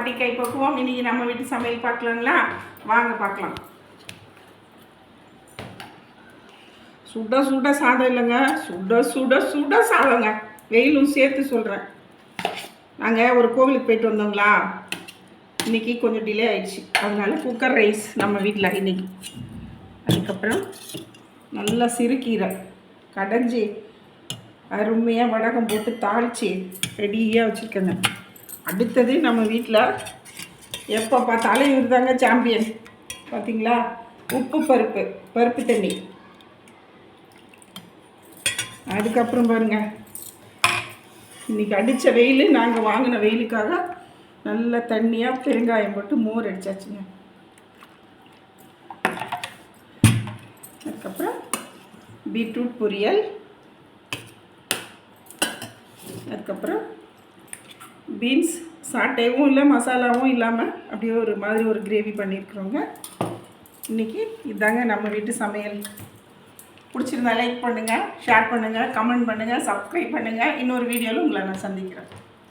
பாட்டி கைப்பக்குவோம். இன்றைக்கி நம்ம வீட்டு சமையல் பார்க்கலாங்களா? வாங்க பார்க்கலாம். சுட சுட சாதம் இல்லைங்க, சுட சுட சுட சாதங்க. வெயிலும் சேர்த்து சொல்கிறேன். நாங்கள் ஒரு கோவிலுக்கு போயிட்டு வந்தோங்களா, இன்றைக்கி கொஞ்சம் டிலே ஆயிடுச்சு. அதனால குக்கர் ரைஸ் நம்ம வீட்டில் இன்றைக்கி. அதுக்கப்புறம் நல்லா சிறுகீரை கடைஞ்சி அருமையாக வடகம் போட்டு தாளித்து ரெடியாக வச்சுருக்கேங்க. அடுத்தது நம்ம வீட்டில் எப்போ பார்த்தாலும் இவர் தாங்க சாம்பியன். பார்த்திங்களா, உப்பு பருப்பு தண்ணி. அதுக்கப்புறம் பாருங்கள், இன்றைக்கி அடித்த வெயில், நாங்கள் வாங்கின வெயிலுக்காக நல்ல தண்ணியாக பெருங்காயம் போட்டு மோர் அடித்தாச்சுங்க. அதுக்கப்புறம் பீட்ரூட் பொரியல். அதுக்கப்புறம் பீன்ஸ் சாட்டையும் இல்லை மசாலாவும் இல்லாமல் அப்படியே ஒரு மாதிரி ஒரு கிரேவி பண்ணியிருக்கிறோங்க. இன்றைக்கி இதாங்க நம்ம வீட்டு சமையல். பிடிச்சிருந்தா லைக் பண்ணுங்கள், ஷேர் பண்ணுங்கள், கமெண்ட் பண்ணுங்கள், சப்ஸ்கிரைப் பண்ணுங்கள். இன்னொரு வீடியோவில் உங்களை நான் சந்திக்கிறேன்.